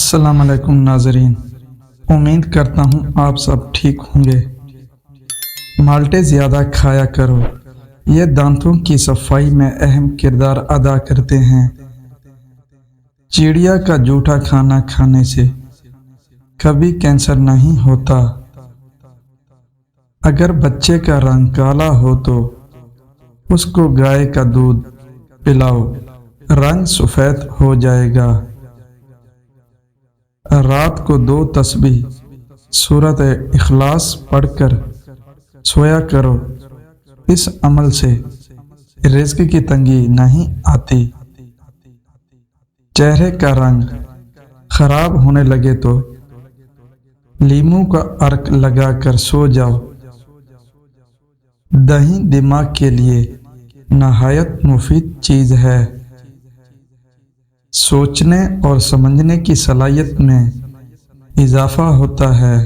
السلام علیکم ناظرین، امید کرتا ہوں آپ سب ٹھیک ہوں گے۔ مالٹے زیادہ کھایا کرو، یہ دانتوں کی صفائی میں اہم کردار ادا کرتے ہیں۔ چڑیا کا جوٹا کھانا کھانے سے کبھی کینسر نہیں ہوتا۔ اگر بچے کا رنگ کالا ہو تو اس کو گائے کا دودھ پلاؤ، رنگ سفید ہو جائے گا۔ رات کو 2 تسبیح سورۃ اخلاص پڑھ کر سویا کرو، اس عمل سے رزق کی تنگی نہیں آتی۔ چہرے کا رنگ خراب ہونے لگے تو لیموں کا عرق لگا کر سو جاؤ۔ دہی دماغ کے لیے نہایت مفید چیز ہے۔ سوچنے اور سمجھنے کی صلاحیت میں اضافہ ہوتا ہے۔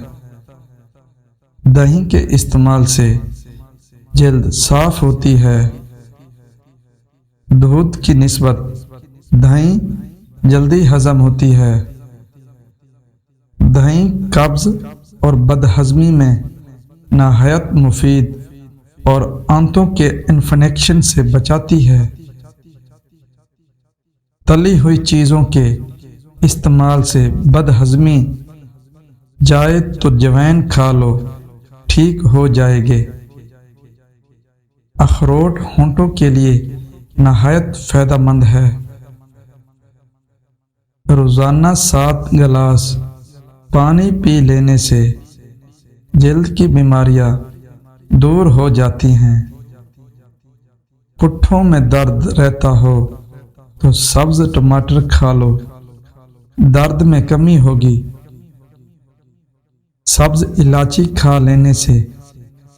دہی کے استعمال سے جلد صاف ہوتی ہے۔ دودھ کی نسبت دہی جلدی ہضم ہوتی ہے۔ دہی قبض اور بدہضمی میں نہایت مفید اور آنتوں کے انفیکشن سے بچاتی ہے۔ تلی ہوئی چیزوں کے استعمال سے بدہضمی جائے تو جوین کھا لو، ٹھیک ہو جائے گے۔ اخروٹ ہونٹوں کے لیے نہایت فائدہ مند ہے۔ روزانہ 7 گلاس پانی پی لینے سے جلد کی بیماریاں دور ہو جاتی ہیں۔ پٹھوں میں درد رہتا ہو تو سبز ٹماٹر کھا لو، درد میں کمی ہوگی۔ سبز الائچی کھا لینے سے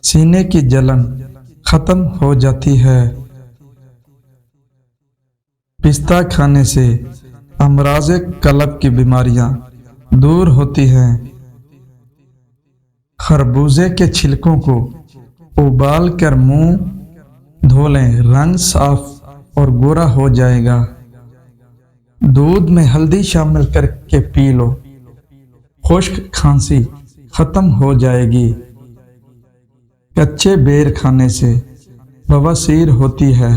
سینے کی جلن ختم ہو جاتی ہے۔ پستہ کھانے سے امراض قلب کی بیماریاں دور ہوتی ہیں۔ خربوزے کے چھلکوں کو ابال کر منہ دھو لیں، رنگ صاف اور گورا ہو جائے گا۔ دودھ میں ہلدی شامل کر کے پی لو، خشک کھانسی ختم ہو جائے گی۔ کچے بیر کھانے سے بواسیر ہوتی ہے۔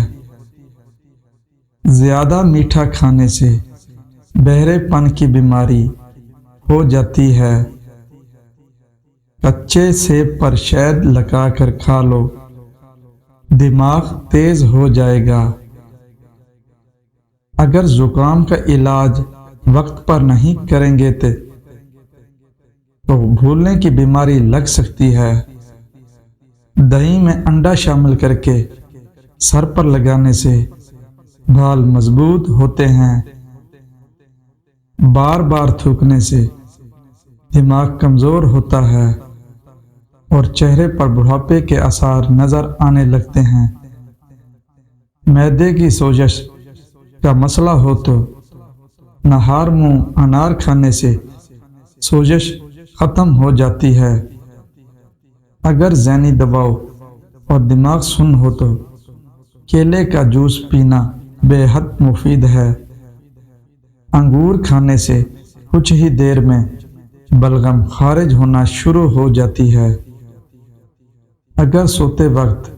زیادہ میٹھا کھانے سے بہرے پن کی بیماری ہو جاتی ہے۔ کچے سیب پر شہد لگا کر کھا لو، دماغ تیز ہو جائے گا۔ اگر زکام کا علاج وقت پر نہیں کریں گے تو بھولنے کی بیماری لگ سکتی ہے۔ دہی میں انڈا شامل کر کے سر پر لگانے سے بال مضبوط ہوتے ہیں۔ بار بار تھوکنے سے دماغ کمزور ہوتا ہے اور چہرے پر بڑھاپے کے آثار نظر آنے لگتے ہیں۔ معدے کی سوزش کا مسئلہ ہو تو نہار منہ انار کھانے سے سوزش ختم ہو جاتی ہے۔ اگر ذہنی دباؤ اور دماغ سن ہو تو کیلے کا جوس پینا بے حد مفید ہے۔ انگور کھانے سے کچھ ہی دیر میں بلغم خارج ہونا شروع ہو جاتی ہے۔ اگر سوتے وقت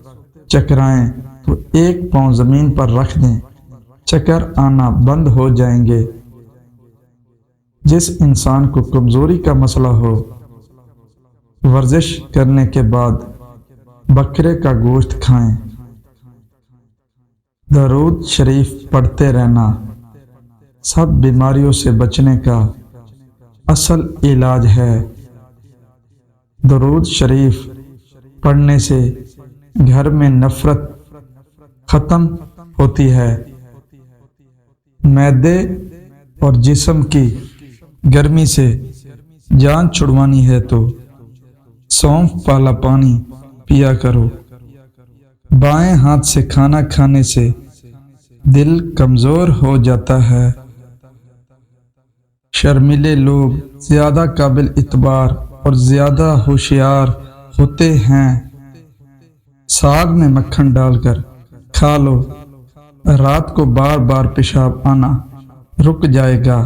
چکرائیں تو 1 پاؤں زمین پر رکھ دیں، چکر آنا بند ہو جائیں گے۔ جس انسان کو کمزوری کا مسئلہ ہو، ورزش کرنے کے بعد بکرے کا گوشت کھائیں۔ درود شریف پڑھتے رہنا سب بیماریوں سے بچنے کا اصل علاج ہے۔ درود شریف پڑھنے سے گھر میں نفرت ختم ہوتی ہے۔ معدے اور جسم کی گرمی سے جان چھڑوانی ہے تو سونف والا پانی پیا کرو۔ بائیں ہاتھ سے کھانا کھانے سے دل کمزور ہو جاتا ہے۔ شرمیلے لوگ زیادہ قابل اعتبار اور زیادہ ہوشیار ہوتے ہیں۔ ساگ میں مکھن ڈال کر کھا لو، رات کو بار بار پیشاب آنا رک جائے گا۔